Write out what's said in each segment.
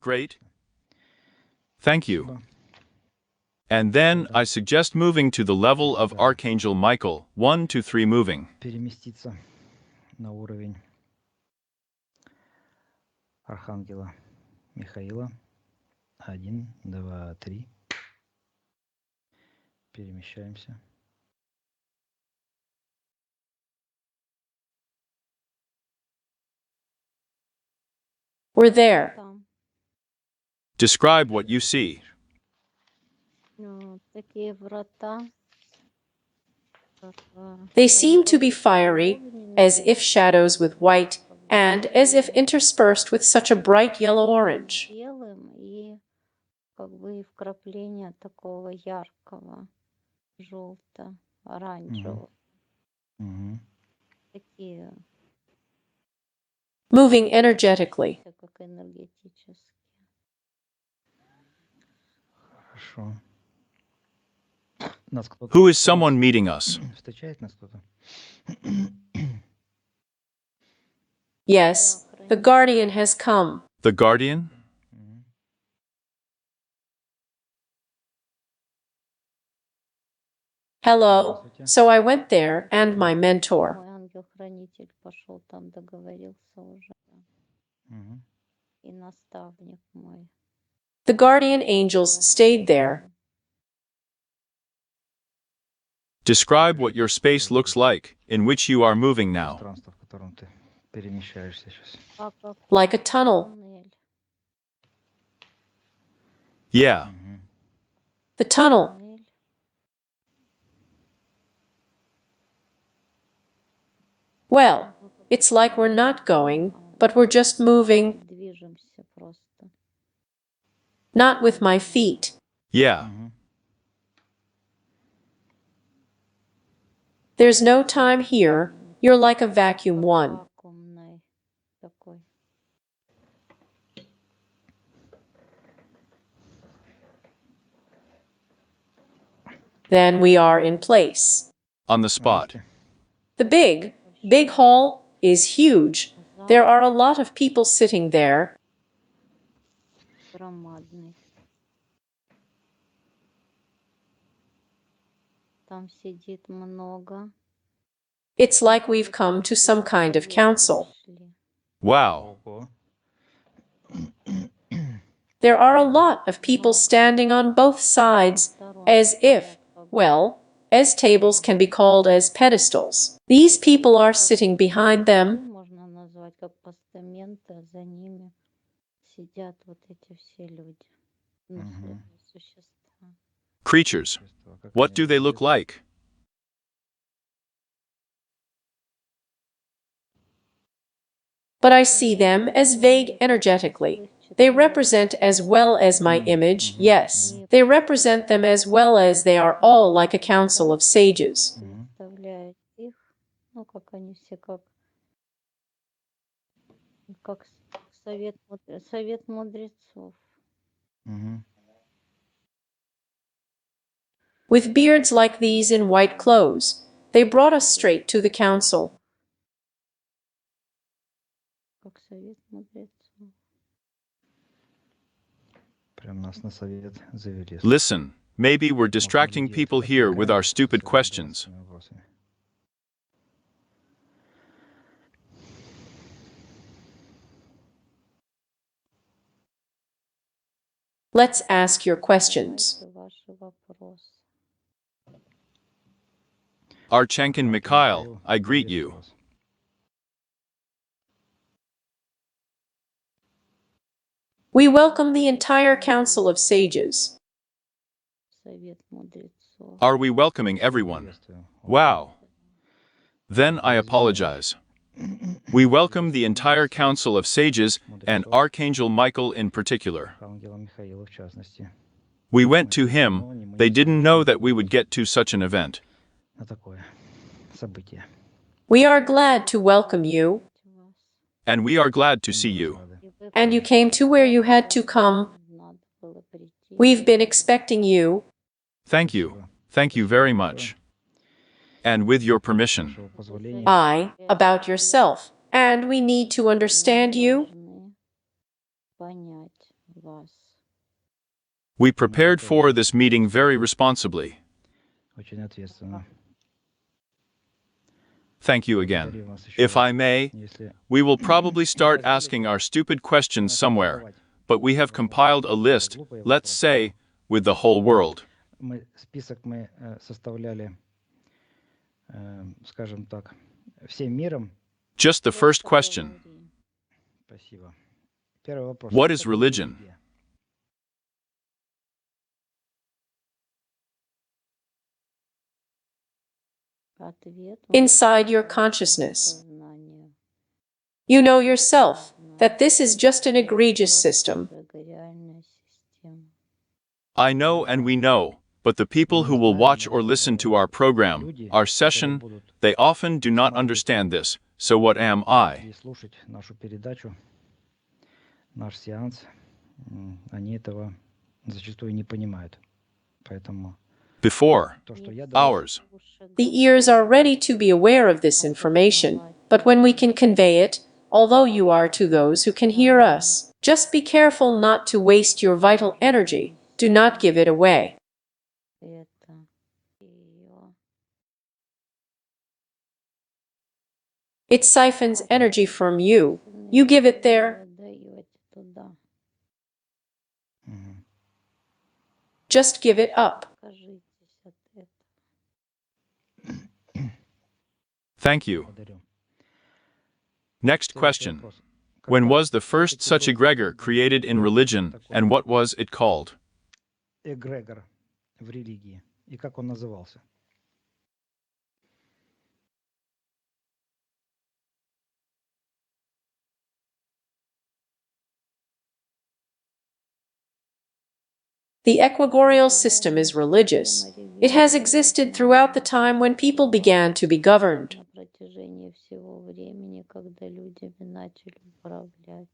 Great. Thank you. And then I suggest moving to the level of Archangel Michael, 1 to 3 moving. Переместиться на уровень Архангела Михаила. 1, 2, 3. Перемещаемся. We're there. Describe what you see. Такие врата. They seem to be fiery, as if shadows with white, and as if interspersed with such a bright yellow-orange. Белым и как бы вкрапление такого яркого, желто-оранжевого. Такие. Moving energetically. Как энергетические. Хорошо. Who is someone meeting us? Встречает нас кто-то? Yes, the guardian has come. The guardian? Hello. So I went there, and my mentor. Мой ангел-хранитель пошел там, договорился уже. И наставник мой. The guardian angels stayed there. Describe what your space looks like, in which you are moving now. Пространство, в котором ты перемещаешься сейчас. Like a tunnel. Yeah. The tunnel. Well, it's like we're not going, but we're just moving. Движемся просто. Not with my feet. Yeah. There's no time here. You're like a vacuum one. Вакуумный такой. Then we are in place. On the spot. The big hall is huge. There are a lot of people sitting there. Громадный. Там сидит много. It's like we've come to some kind of council. Wow. There are a lot of people standing on both sides, as if, well, as tables can be called as pedestals. These people are sitting behind them. Можно назвать как постаменты, за ними сидят вот эти все люди. Существа. Creatures. What do they look like? But I see them as vague energetically. They represent as well as my image, yes. They represent them as well as they are all like a council of sages. Представляет их, ну как они все как совет мудрецов. With beards like these in white clothes, they brought us straight to the council. Как совет мудрецов. Прям нас на совет завели. Listen, maybe we're distracting people here with our stupid questions. Let's ask your questions. Ваши вопросы. Archangel Mikhail, I greet you. We welcome the entire council of sages. Совет мудрецов. Are we welcoming everyone? Wow. Then I apologize. We welcome the entire council of sages and Archangel Michael in particular. Архангела Михаила в частности. We went to him. They didn't know that we would get to such an event. На такое событие. We are glad to welcome you, And we are glad to see you. and you came to where you had to come. Надо было прийти. We've been expecting you. Thank you. Thank you very much. And with your permission, Вашего позволения. About yourself, and we need to understand you. Должны понять We prepared for this meeting very responsibly. Очень ответственно. Thank you again. If I may, we will probably start asking our stupid questions somewhere, but we have compiled a list, let's say, with the whole world. Список мы составляли, скажем так, всем миром. Just the first question. Спасибо. Первый вопрос. What is religion? Ответ Inside your consciousness. You know yourself that this is just an egregious system. эгрегориальная система. I know and we know, but the people who will watch or listen to our program, our session, they often do not understand this. So what am I? И слушать нашу передачу, наш сеанс, они этого зачастую не понимают. Поэтому Before, то, что я ours. The ears are ready to be aware of this information, but when we can convey it, although you are to those who can hear us, just be careful not to waste your vital energy. Do not give it away. Это её It siphons energy from you. You give it there. даёте туда. Мгм. Just give it up. Откажитесь от этого. Thank you. Благодарю. Next Следующий question. вопрос. When Когда was the first such egregor created in religion, and what was it called? эгрегор в религии и как он назывался? The equigorial system is religious. It has existed throughout the time when people began to be governed. На протяжении всего времени, когда людьми начали управлять.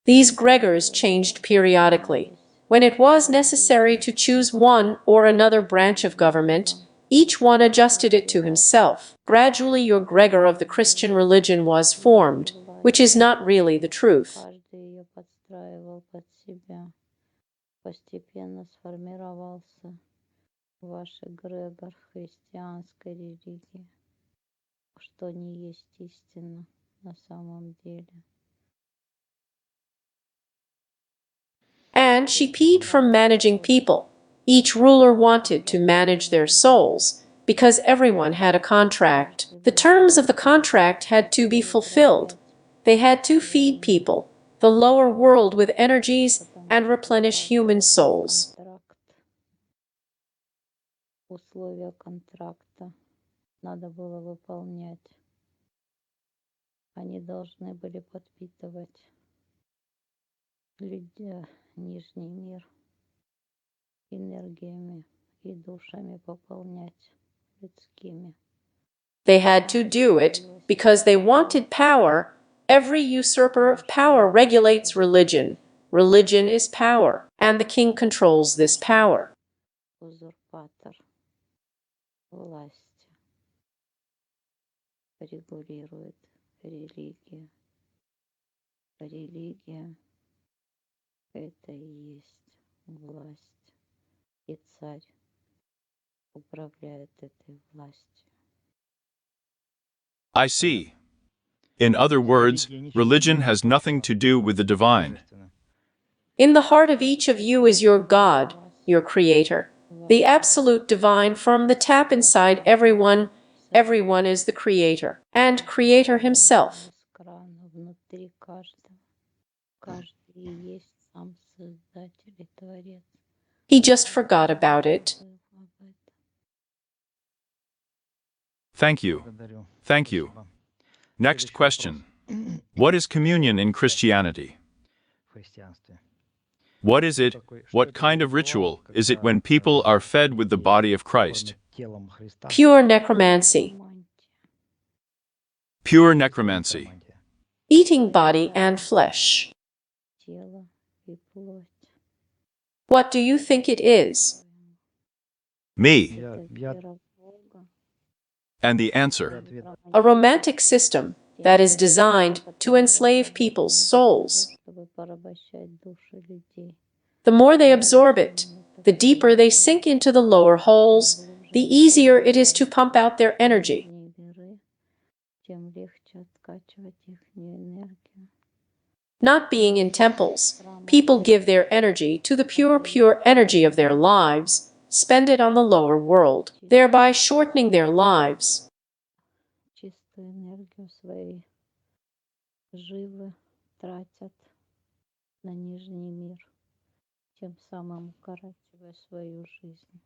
These gregors changed periodically. When it was necessary to choose one or another branch of government, each one adjusted it to himself. Gradually, your gregor of the Christian religion was formed, which is not really the truth. Каждый ее подстраивал под себя. Постепенно сформировался ваш эгрегор христианской религии, что не есть истина на самом деле. And she peed from managing people. Each ruler wanted to manage their souls, because everyone had a contract. The terms of the contract had to be fulfilled. They had to feed people, the lower world with energies, and replenish human souls. Контракт. Условия контракта надо было выполнять. Они должны были подпитывать людей, нижний мир энергиями и душами пополнять людскими. They had to do it because they wanted power. Every usurper of power regulates religion. Religion is power, and the king controls this power. Узурпатор власти регулирует религию. Религия — это и есть власть, и царь управляет этой властью. I see. In other words, religion has nothing to do with the divine. In the heart of each of you is your God, your Creator, the absolute divine from the tap inside everyone. Everyone is the Creator, and Creator Himself. Из крана внутри каждого. Каждый и есть сам Создатель и Творец. He just forgot about it. Об этом. Thank you. Благодарю. Thank you. Спасибо. Next Следующий question. вопрос. What is communion in Christianity? В христианстве. What is it? What kind of ritual is it when people are fed with the body of Christ? Телом Христа. Pure necromancy, Романтика. Pure necromancy. Романтия. eating body and flesh. Тело и плоть. What do you think it is? Me. Это Я вера в Бога. And the answer. ответ A romantic system that is designed to enslave people's souls. Чтобы порабощать души людей. The more they absorb it, the deeper they sink into the lower holes, the easier it is to pump out their energy. Тем легче откачивать ихнюю энергию. Not being in temples, people give their energy to the pure energy of their lives, spend it on the lower world, thereby shortening their lives. Чистую энергию своей живы тратят на нижний мир, тем самым укорачивая свою жизнь.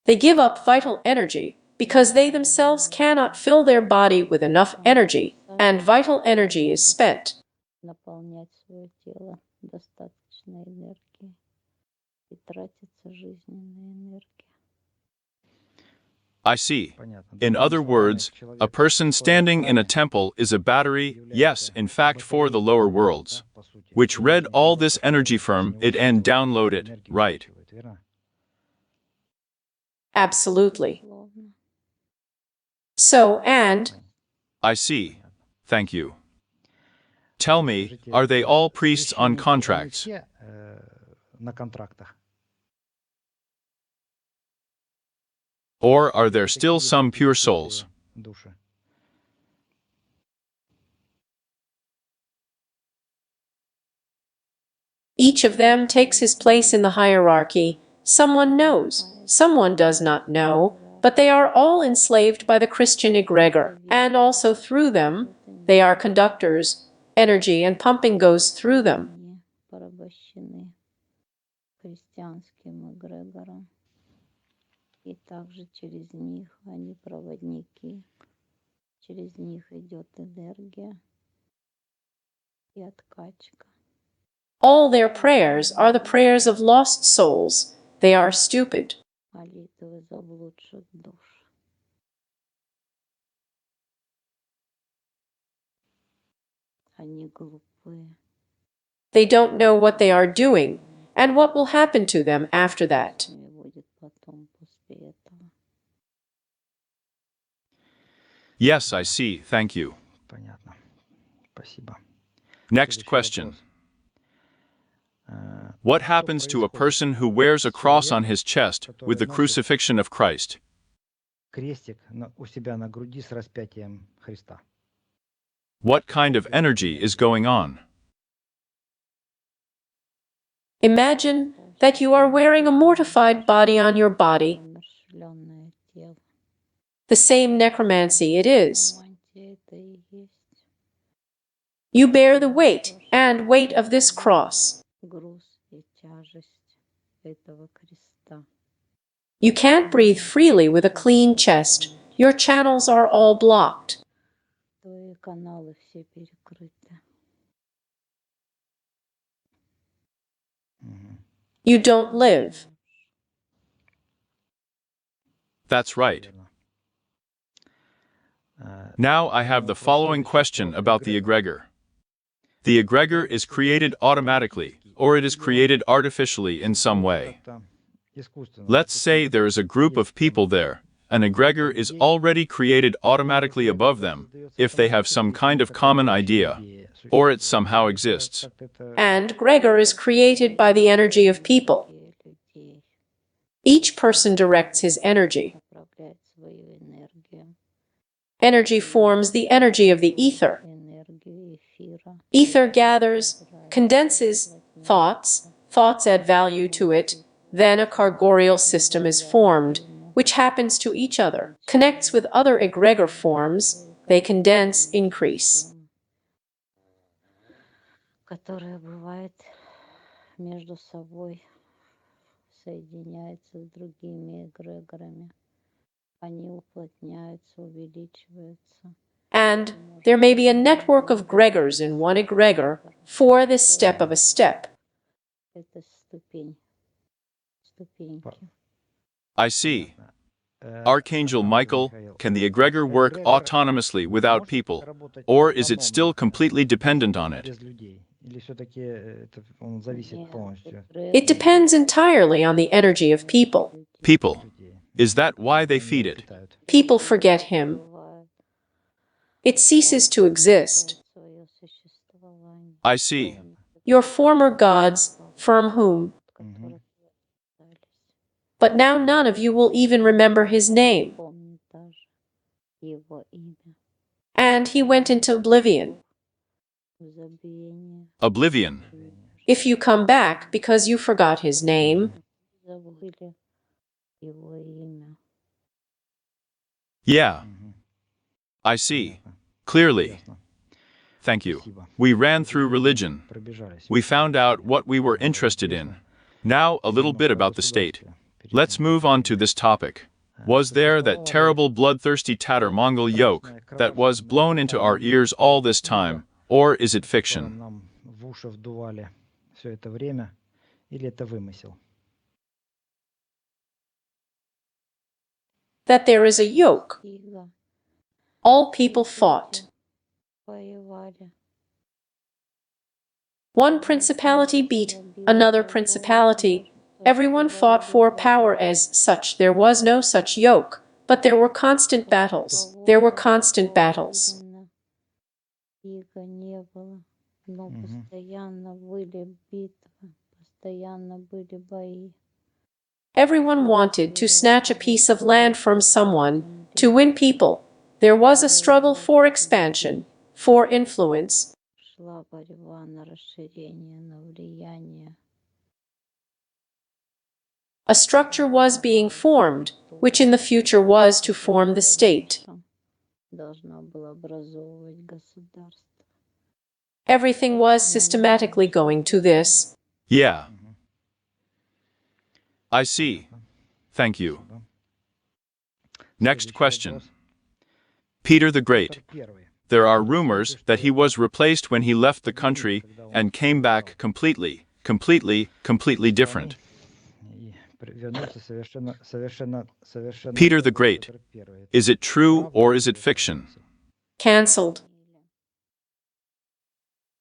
They give up vital energy because they themselves cannot fill their body with enough energy, and vital energy is spent. Наполнять свое тело достаточной энергией, и тратится жизненная энергия. I see. In other words, a person standing in a temple is a battery, yes, in fact, for the lower worlds, which read all this energy from it and download it, right? Absolutely. Словно. So, and I see. Thank you. Tell me, are they all priests on contracts? На контрактах. Or are there still some pure souls? Души. each of them takes his place in the hierarchy. Someone knows, someone does not know, but they are all enslaved by the Christian egregor, and also through them, they are conductors. Energy and pumping goes through them. порабощены христианским эгрегором. И также через них они проводники. Через них идет энергия и откачка. All their prayers are the prayers of lost souls. They are stupid. Молитвы заблудших душ. Они глупые. They don't know what they are doing and what will happen to them after that. Что будет потом после этого. Yes, I see. Thank you. Понятно. Спасибо. Next question. What happens to a person who wears a cross on his chest with the crucifixion of Christ? Крестик у себя на груди с распятием Христа. What kind of energy is going on? Imagine that you are wearing a mortified body on your body. Умерщвленное тело. The same necromancy it is. Мантия это и есть You bear the weight and weight of this cross. груз и тяжесть этого креста. You can't breathe freely with a clean chest. Your channels are all blocked. Твои каналы все перекрыты. You don't live. That's right. Now I have the following question about the egregor. The egregor is created automatically, or it is created artificially in some way. Let's say there is a group of people there. An egregor is already created automatically above them, if they have some kind of common idea, or it somehow exists. And Gregor is created by the energy of people. Людей Each person directs his energy. направляет свою энергию, Energy forms the energy of the ether. энергию эфира. Ether gathers, condenses thoughts, thoughts add value to it, then a cargorial system is formed, which happens to each other, connects with other egregor forms, they condense, increase. Которая бывает между собой, соединяется с другими эгрегорами. Они уплотняются, увеличиваются. And there may be a network of gregors in one egregor for this step of a step. Это ступеньки. I see. Archangel Michael, can the egregor work autonomously without people, or is it still completely dependent on it? Без людей? Или все-таки он зависит полностью? It depends entirely on the energy of people. People. Is that why they feed it? People forget him. Бывает It ceases to exist. свое существование. I see. Your former gods, from whom? Мгм. But now none of you will even remember his name. Помнит даже его имя. And he went into oblivion. В забвение. Oblivion. If you come back because you forgot his name, Забыли его имя. Yeah, Мгм. I see. Понятно. Clearly. Ясно. Thank you. Спасибо. We ran through religion. Пробежались. We found out what we were interested in. Now, a little bit about the state. Let's move on to this topic. Was there that terrible bloodthirsty tatter-Mongol yoke that was blown into our ears all this time, or is it fiction? Нам в уши вдували все это время, или это вымысел? that there is a yoke. Иго. All people fought. Воевали. One principality beat another principality. Everyone fought for power as such. There was no such yoke, but there were constant battles. There were constant battles. Иго не было, но Мгм. постоянно были битвы, постоянно были бои. Everyone wanted to snatch a piece of land from someone, to win people. There was a struggle for expansion, for influence. Шла борьба на расширение, на влияние. A structure was being formed, which in the future was to form the state. Должно было образовывать государство. Everything was systematically going to this. Yeah. I see. Thank you. Спасибо. Next Следующий question. вопрос. Peter the Great. Петр Первый. There are rumors that he was replaced when he left the country and came back completely different. И вернулся совершенно Peter the Great. Петр Первый. Is it true or is it fiction? Cancelled.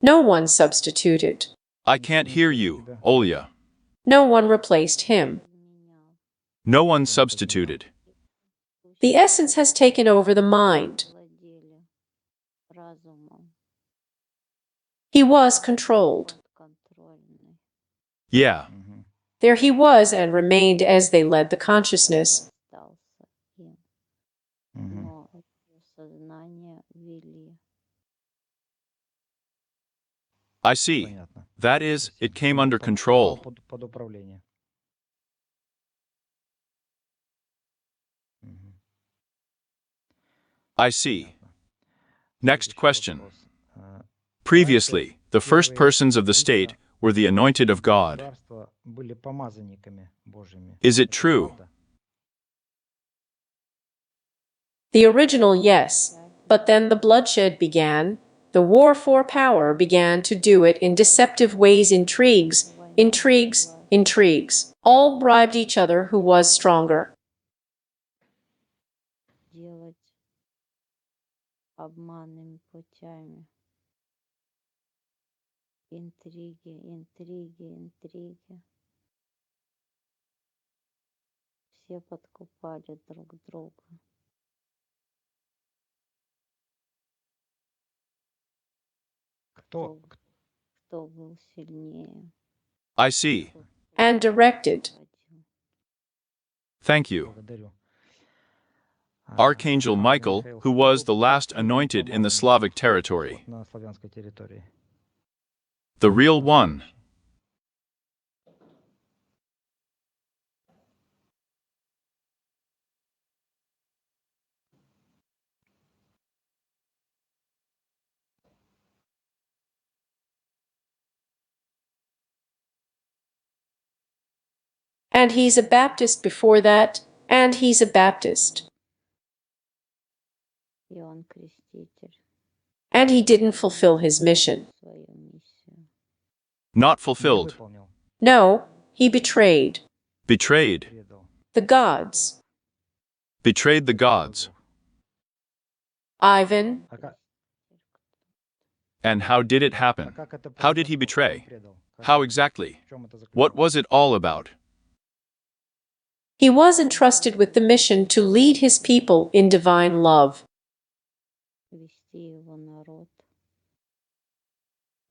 No one substituted. I can't hear you, Olya. No one replaced him. No one substituted. The essence has taken over the mind. Владели разумом, He was controlled. подконтрольный. Yeah. Мгм. There he was and remained as they led the consciousness. Остался им, Мгм. но его сознание вели. I see. Понятно. That is, it came under control. Под управление. Мгм. I see. Next Следующий question. вопрос. Previously, the first persons of the state were the anointed of God. Государства были помазанниками Божьими. Is it Это true? правда? The original, yes. But then the bloodshed began. The war for power began to do it in deceptive ways, intrigues. All bribed each other who was stronger. Делать обманными путями. Интриги. Все подкупали друг друга. Кто? Кто был сильнее? I see. And directed. Thank you. Благодарю. Archangel Michael, who was the last anointed in the Slavic territory. На славянской территории. The real one. And he's a Baptist before that, and he's a Baptist. Иоанн Креститель. And he didn't fulfill his mission. Свою миссию. Not Не fulfilled. выполнил. No, he betrayed Betrayed. Предал. the gods. Betrayed the gods. Ivan, А как, And how did it happen? как это How did he произошло? Как betray? он предал? Как- How exactly? в чем это What заключалось? was it all about? he was entrusted with the mission to lead his people in divine love. Вести его народ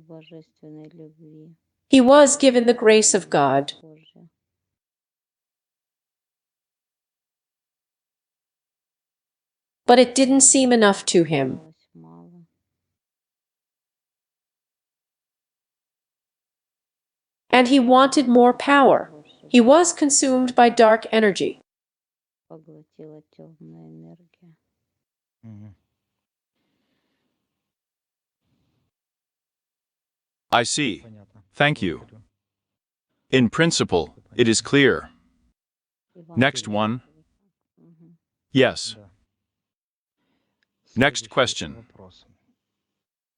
божественной любви. He was given the grace of God, Божия. but it didn't seem enough to him. Казалось мало. And he wanted more power. He was consumed by dark energy. Поглотила темная энергия. Мгм. I see. Понятно. Thank you. Благодарю. In principle, it is clear. Иван Next one. Мгм. Yes. Да. Next Следующий question. вопрос.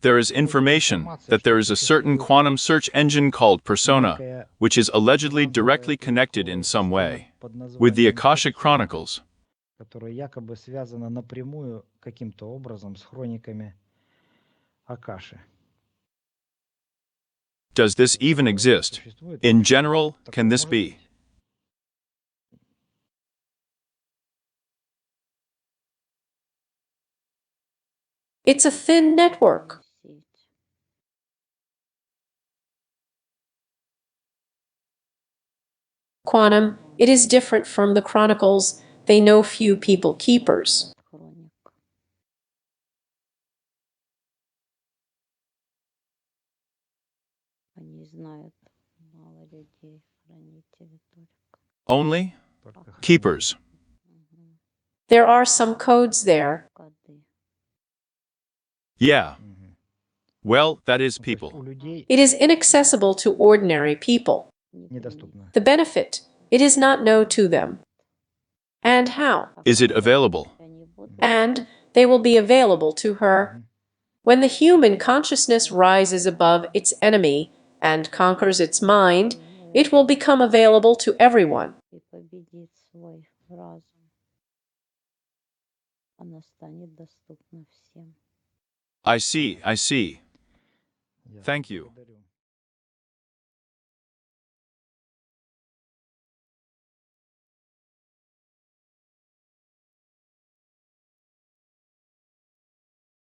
There is information that there is a certain quantum search engine called Persona, Некая which is allegedly квантовая directly connected in some система way под with the названием Akashic Persona, Chronicles. которая якобы связана напрямую каким-то образом с хрониками Акаши. Does this even exist? Существует In general, такое, can this может be? быть? It's a thin network. Сеть. Quantum, it is different from the Chronicles. They know few people keepers. От хроник. Они знают мало людей, хранители только. Only? Только Keepers. Мгм. There are some codes there. Коды. Yeah. Мгм. Well, that is Ну, то есть people. у людей It is inaccessible to ordinary people. недоступно. The benefit, it is not known to them. And how? Is it available? Они будут And they will be available to her. Мгм. When the human consciousness rises above its enemy and conquers its mind, it will become available to everyone. и победит свой разум. Она станет доступна всем. I see, I see. Ясно. Thank you.